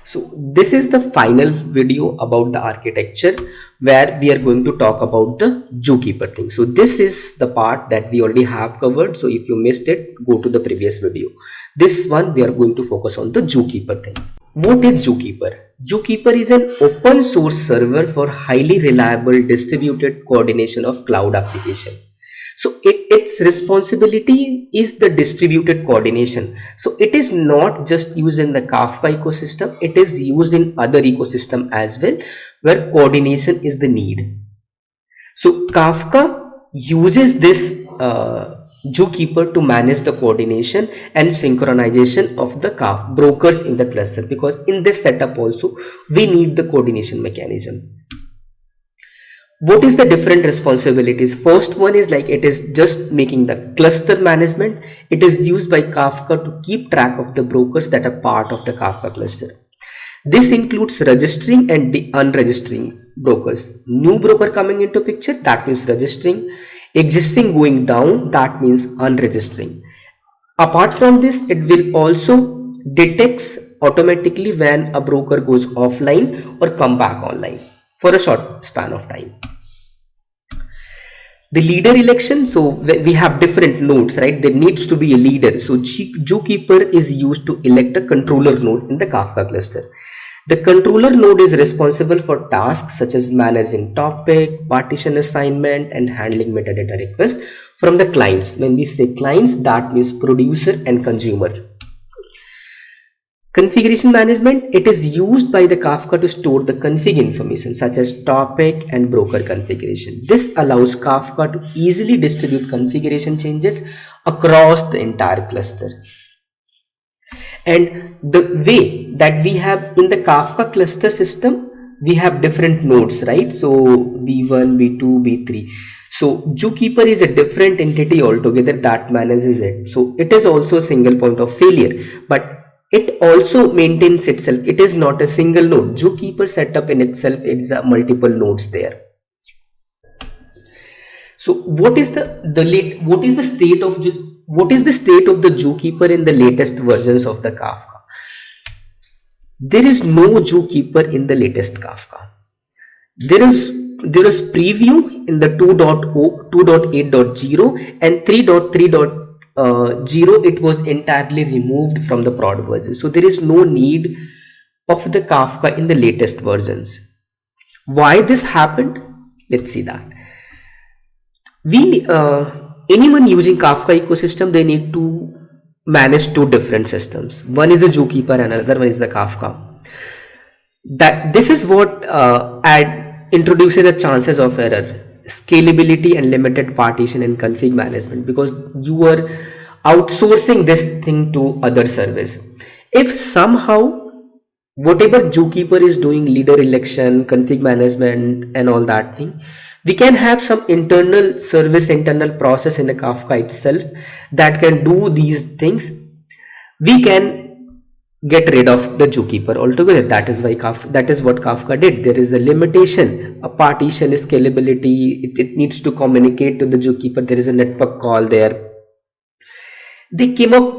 So this is the final video about the architecture where we are going to talk about the zookeeper thing. So this is the part that we already have covered. So if you missed it, go to the previous video. This one we are going to focus on the zookeeper thing. What is zookeeper? Zookeeper is an open source server for highly reliable distributed coordination of cloud application. So its responsibility is the distributed coordination. So it is not just used in the Kafka ecosystem, it is used in other ecosystem as well, where coordination is the need. So Kafka uses this zookeeper to manage the coordination and synchronization of the brokers in the cluster, because in this setup also we need the coordination mechanism. What is the different responsibilities? First one is like it is just making the cluster management. It is used by Kafka to keep track of the brokers that are part of the Kafka cluster. This includes registering and unregistering brokers. New broker coming into picture, that means registering. Existing going down, that means unregistering. Apart from this, it will also detects automatically when a broker goes offline or come back online for a short span of time. The leader election, so we have different nodes, right? There needs to be a leader. So zookeeper is used to elect a controller node in the Kafka cluster. The controller node is responsible for tasks such as managing topic, partition assignment, and handling metadata requests from the clients. When we say clients, that means producer and consumer. Configuration management, it is used by the Kafka to store the config information such as topic and broker configuration. This allows Kafka to easily distribute configuration changes across the entire cluster. And the way that we have in the Kafka cluster system, we have different nodes, right? So B1, B2, B3. So zookeeper is a different entity altogether that manages it. So it is also a single point of failure, but it also maintains itself. It is not a single node. Zookeeper setup in itself is multiple nodes there. So what is the state of the zookeeper in the latest versions of the Kafka? There is no zookeeper in the latest Kafka. There is preview in the 2.0, 2.8.0 and 3.3.0. It was entirely removed from the prod version. So there is no need of the Kafka in the latest versions. Why this happened? Let's see that. Anyone using Kafka ecosystem, they need to manage two different systems. One is the zookeeper and another one is the Kafka. This is what introduces the chances of error, scalability and limited partition and config management, because you are outsourcing this thing to other service. If somehow whatever zookeeper is doing, leader election, config management and all that thing, we can have some internal service, internal process in the Kafka itself that can do these things. We can get rid of the zookeeper altogether. That is what Kafka did. There is a limitation, a partition, scalability. It needs to communicate to the zookeeper. There is a network call there. They came up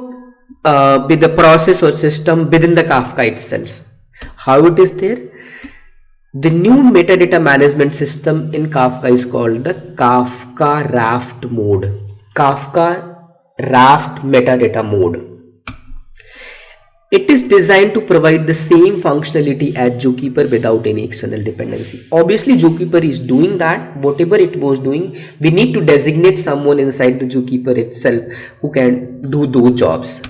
with the process or system within the Kafka itself. How it is there? The new metadata management system in Kafka is called the Kafka Raft mode. Kafka Raft metadata mode. It is designed to provide the same functionality as zookeeper without any external dependency. Obviously, zookeeper is doing that. Whatever it was doing, we need to designate someone inside the zookeeper itself who can do those jobs.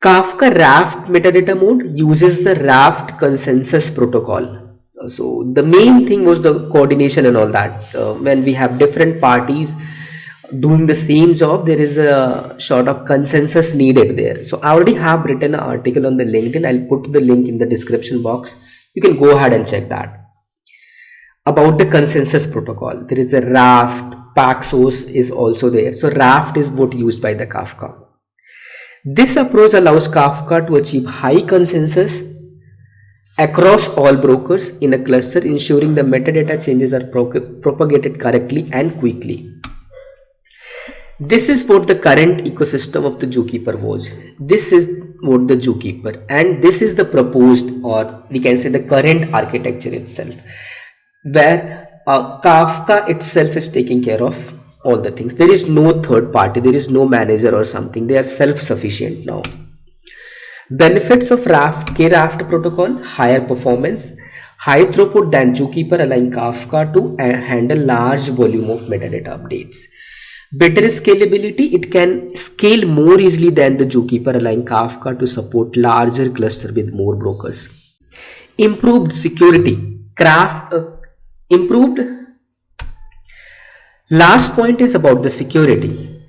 Kafka Raft metadata mode uses the Raft consensus protocol. So the main thing was the coordination and all that. When we have different parties doing the same job, there is a sort of consensus needed there. So I already have written an article on the LinkedIn. I'll put the link in the description box. You can go ahead and check that. About the consensus protocol, there is a Raft, Paxos is also there. So Raft is what used by the Kafka. This approach allows Kafka to achieve high consensus across all brokers in a cluster, ensuring the metadata changes are propagated correctly and quickly. This is what the current ecosystem of the Zookeeper was. This is what the Zookeeper, and this is the proposed, or we can say the current architecture itself, where Kafka itself is taking care of all the things. There is no third party, there is no manager or something. They are self-sufficient now. Benefits of Raft, K-Raft protocol: higher performance, high throughput than Zookeeper, allowing Kafka to handle large volume of metadata updates. Better scalability, it can scale more easily than the Zookeeper, allowing Kafka to support larger cluster with more brokers. Improved security, improved. Last point is about the security.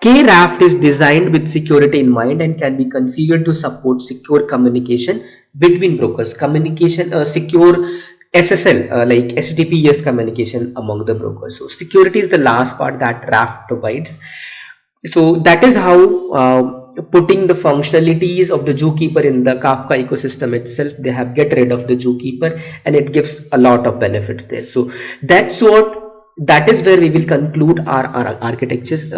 K-Raft is designed with security in mind and can be configured to support secure communication between brokers, secure SSL, like HTTPS communication among the brokers. So security is the last part that Raft provides. So that is how putting the functionalities of the Zookeeper in the Kafka ecosystem itself, they have get rid of the Zookeeper, and it gives a lot of benefits there. So that is where we will conclude our architectures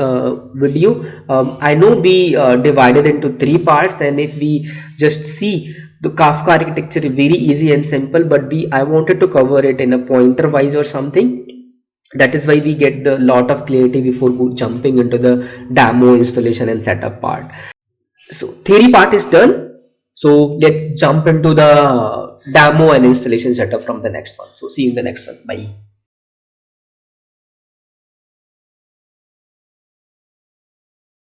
video. I know we divided into 3 parts, and if we just see the Kafka architecture is very easy and simple, but I wanted to cover it in a pointer wise or something. That is why we get the lot of clarity before jumping into the demo, installation and setup part. So theory part is done. So let's jump into the demo and installation setup from the next one. So see you in the next one. Bye.